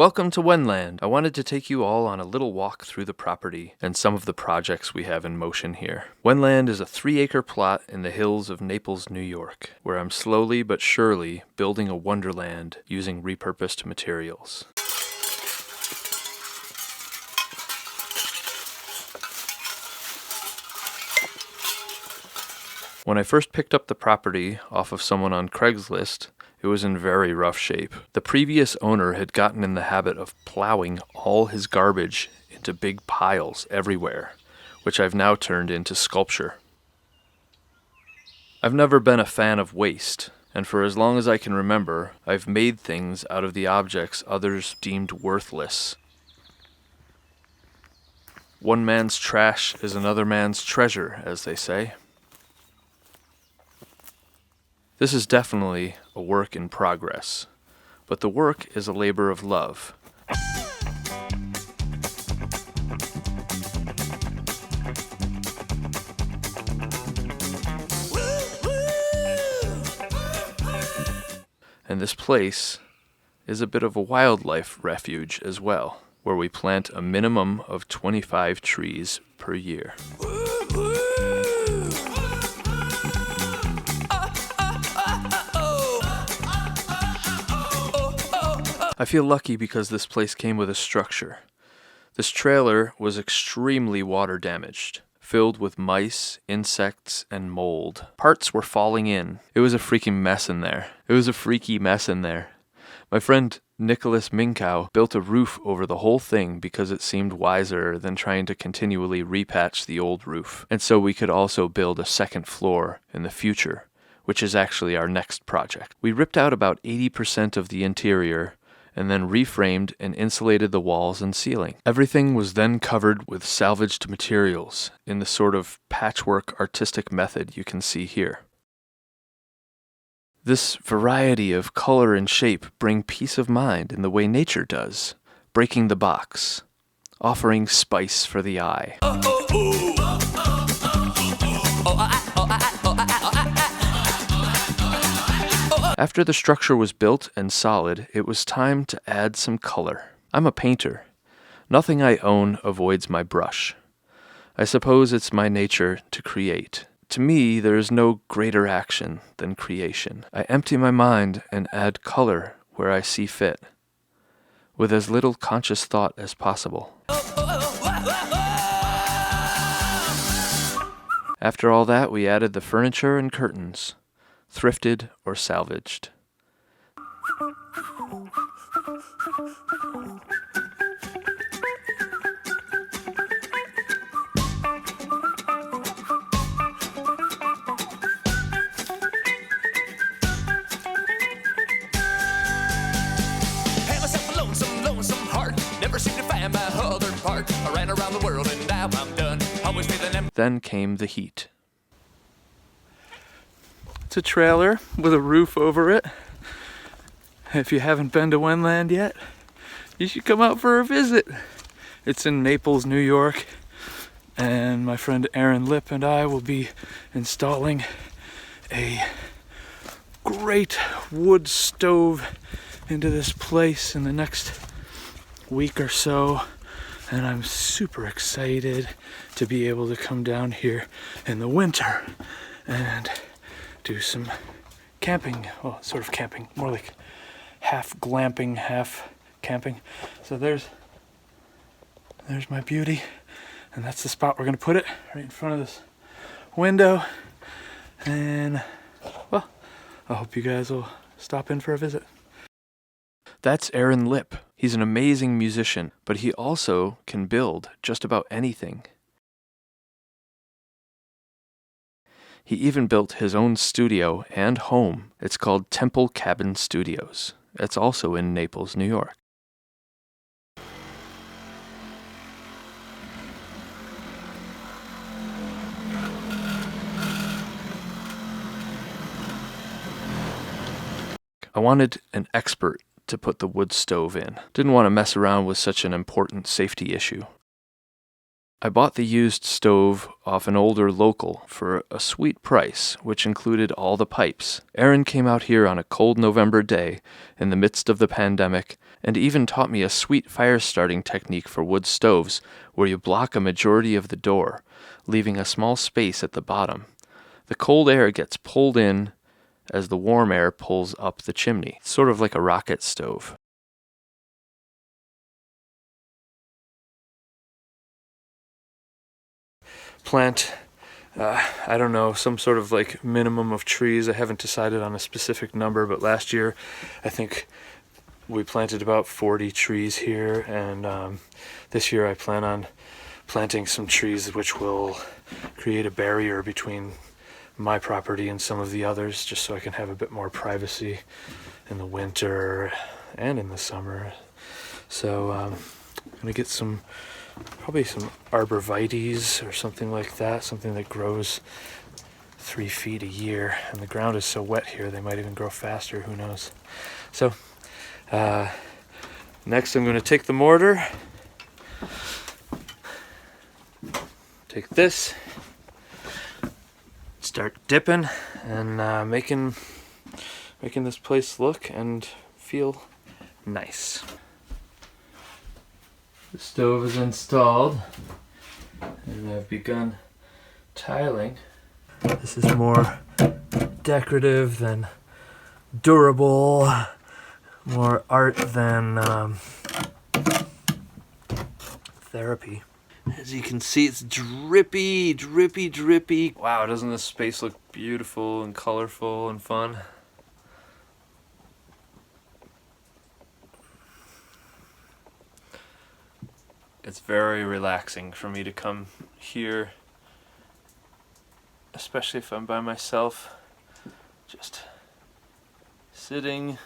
Welcome to Whenland. I wanted to take you all on a little walk through the property and some of the projects we have in motion here. Whenland is a 3-acre plot in the hills of Naples, New York, where I'm slowly but surely building a wonderland using repurposed materials. When I first picked up the property off of someone on Craigslist, it was in very rough shape. The previous owner had gotten in the habit of plowing all his garbage into big piles everywhere, which I've now turned into sculpture. I've never been a fan of waste, and for as long as I can remember, I've made things out of the objects others deemed worthless. One man's trash is another man's treasure, as they say. This is definitely a work in progress, but the work is a labor of love. And this place is a bit of a wildlife refuge as well, where we plant a minimum of 25 trees per year. I feel lucky because this place came with a structure. This trailer was extremely water damaged, filled with mice, insects, and mold. Parts were falling in. It was a freaking mess in there. My friend Nicholas Minkow built a roof over the whole thing because it seemed wiser than trying to continually repatch the old roof. And so we could also build a second floor in the future, which is actually our next project. We ripped out about 80% of the interior and then reframed and insulated the walls and ceiling. Everything was then covered with salvaged materials in the sort of patchwork artistic method you can see here. This variety of color and shape bring peace of mind in the way nature does, breaking the box, offering spice for the eye. After the structure was built and solid, it was time to add some color. I'm a painter. Nothing I own avoids my brush. I suppose it's my nature to create. To me, there is no greater action than creation. I empty my mind and add color where I see fit, with as little conscious thought as possible. After all that, we added the furniture and curtains, thrifted or salvaged. Had myself a lonesome heart. Never seemed to find my other part. I ran around the world and now I'm done. Always feeling empty. Then came the heat. It's a trailer with a roof over it. If you haven't been to Whenland yet, you should come out for a visit. It's in Naples, New York, and my friend Aaron Lipp and I will be installing a great wood stove into this place in the next week or so, and I'm super excited to be able to come down here in the winter and do some camping. Well, sort of camping, more like half glamping, half camping. So there's my beauty, and that's the spot we're gonna put it, right in front of this window. And well, I hope you guys will stop in for a visit. That's Aaron Lipp. He's an amazing musician, but he also can build just about anything. He even built his own studio and home. It's called Temple Cabin Studios. It's also in Naples, New York. I wanted an expert to put the wood stove in. Didn't want to mess around with such an important safety issue. I bought the used stove off an older local for a sweet price, which included all the pipes. Aaron came out here on a cold November day in the midst of the pandemic and even taught me a sweet fire starting technique for wood stoves where you block a majority of the door, leaving a small space at the bottom. The cold air gets pulled in as the warm air pulls up the chimney, sort of like a rocket stove. Plant, I don't know, some sort of like minimum of trees. I haven't decided on a specific number, but last year I think we planted about 40 trees here, and this year I plan on planting some trees which will create a barrier between my property and some of the others, just so I can have a bit more privacy in the winter and in the summer. So I'm gonna get probably some arborvitaes or something like that, something that grows 3 feet a year, and the ground is so wet here they might even grow faster, who knows. So next I'm going to take the mortar, take this, start dipping and making this place look and feel nice. The stove is installed and I've begun tiling. This is more decorative than durable, more art than therapy. As you can see, it's drippy, drippy, drippy. Wow, doesn't this space look beautiful and colorful and fun? It's very relaxing for me to come here, especially if I'm by myself, just sitting,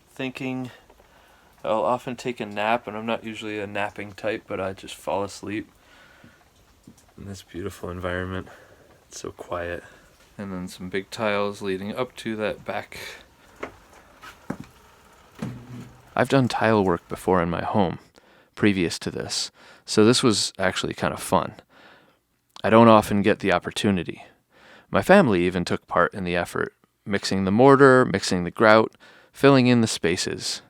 thinking. I'll often take a nap, and I'm not usually a napping type, but I just fall asleep in this beautiful environment. It's so quiet. And then some big tiles leading up to that back. I've done tile work before in my home, previous to this, so this was actually kind of fun. I don't often get the opportunity. My family even took part in the effort, mixing the mortar, mixing the grout, filling in the spaces.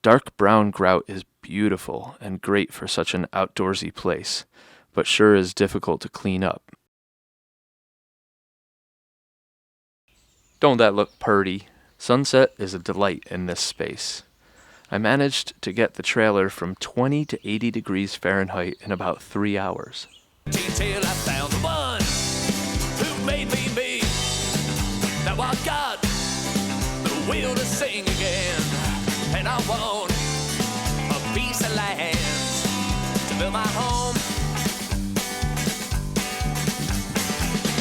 Dark brown grout is beautiful and great for such an outdoorsy place, but sure is difficult to clean up. Don't that look purty? Sunset is a delight in this space. I managed to get the trailer from 20 to 80 degrees Fahrenheit in about 3 hours. Till I found the one who made me me. Now I got the will to sing again, and I want a piece of land to build my home.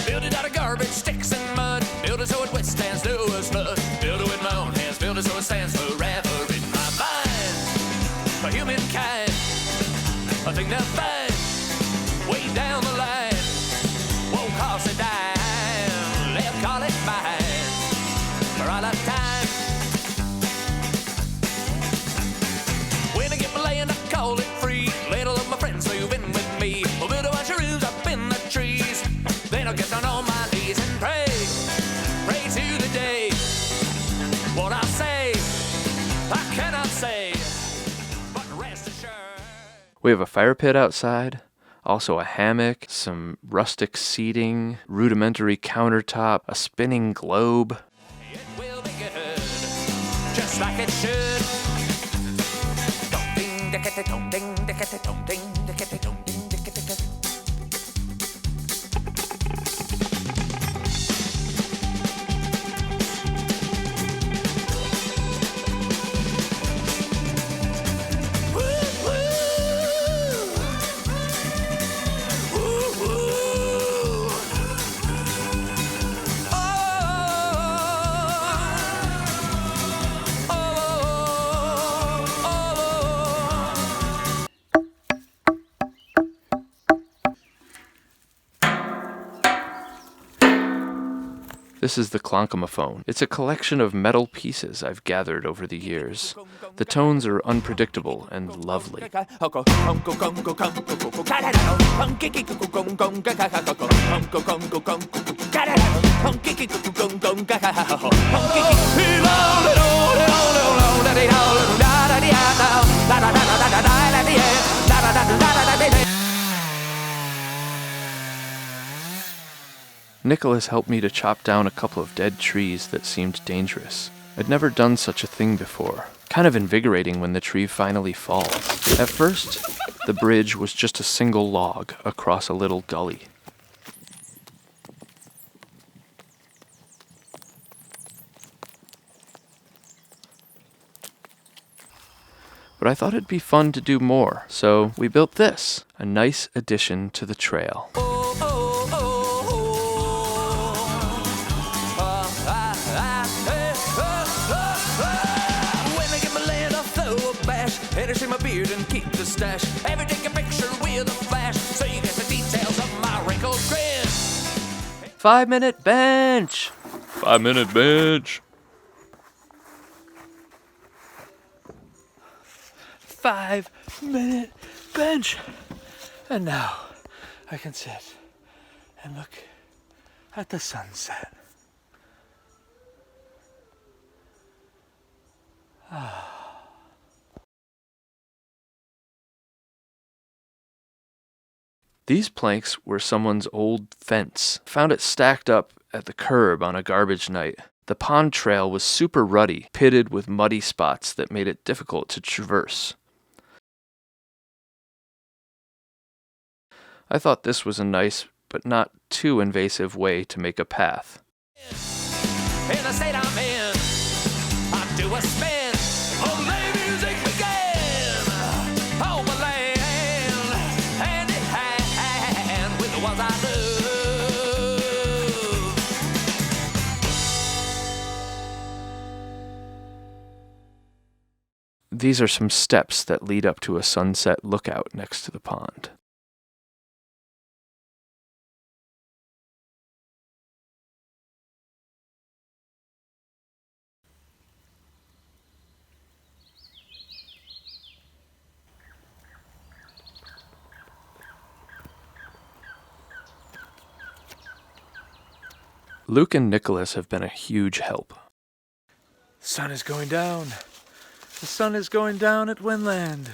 Build it out of garbage, sticks and mud. Build it so it withstands Noah's flood. Build it with my own hands. Build it so it stands forever in my mind. For humankind, a thing to find way down the line. Won't cost a dime. Let's call it mine for all our time. When I get my land, I call it free. Let all of my friends move in with me. We'll build a bunch of rooms up in the trees. Then I'll get down on my knees and pray. Pray to the day. What I say, I cannot say, but rest assured. We have a fire pit outside, also a hammock, some rustic seating, rudimentary countertop, a spinning globe. It will be good, just like it should. Dong ding, dickety, dong ding, dickety, dong ding, dickety, dong ding, dickety, dick. Woo, woo. Woo, woo. This is the clonkomophone. It's a collection of metal pieces I've gathered over the years. The tones are unpredictable and lovely. Nicholas helped me to chop down a couple of dead trees that seemed dangerous. I'd never done such a thing before. Kind of invigorating when the tree finally falls. At first, the bridge was just a single log across a little gully. But I thought it'd be fun to do more, so we built this, a nice addition to the trail. My beard and keep the stash. Every day a picture with a flash, so you get the details of my wrinkled grin. 5-minute bench. 5-minute bench. 5-minute bench. And now I can sit and look at the sunset. These planks were someone's old fence. Found it stacked up at the curb on a garbage night. The pond trail was super rutty, pitted with muddy spots that made it difficult to traverse. I thought this was a nice, but not too invasive way to make a path. In the state I'm in, I do a spin. Oh, the music began. Oh, my land, hand in hand with the ones I love. These are some steps that lead up to a sunset lookout next to the pond. Luke and Nicholas have been a huge help. The sun is going down. The sun is going down at Whenland.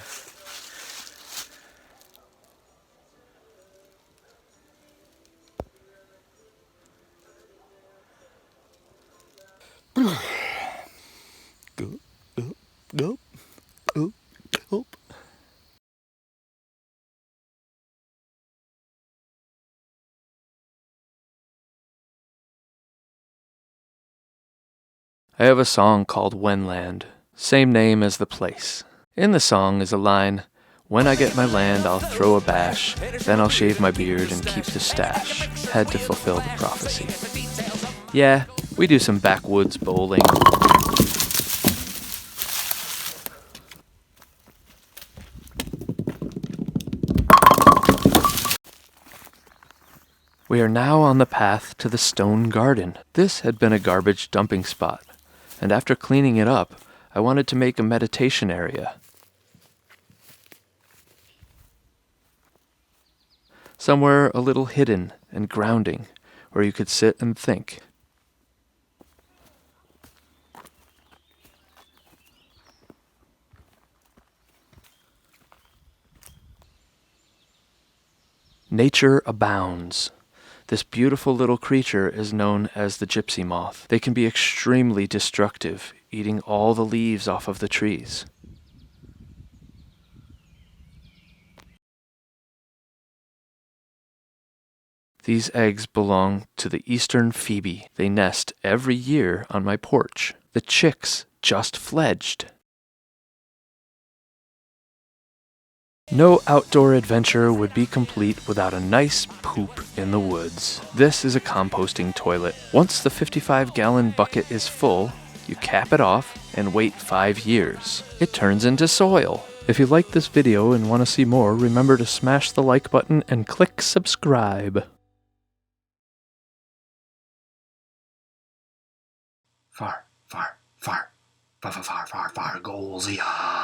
I have a song called Whenland, same name as the place. In the song is a line, "When I get my land, I'll throw a bash, then I'll shave my beard and keep the stash." Had to fulfill the prophecy. Yeah, we do some backwoods bowling. We are now on the path to the stone garden. This had been a garbage dumping spot, and after cleaning it up, I wanted to make a meditation area. Somewhere a little hidden and grounding, where you could sit and think. Nature abounds. This beautiful little creature is known as the gypsy moth. They can be extremely destructive, eating all the leaves off of the trees. These eggs belong to the eastern phoebe. They nest every year on my porch. The chicks just fledged. No outdoor adventure would be complete without a nice poop in the woods. This is a composting toilet. Once the 55-gallon bucket is full, you cap it off and wait 5 years. It turns into soil. If you like this video and want to see more, remember to smash the like button and click subscribe. Far, far, far, far, far, far, far, far goals, yeah.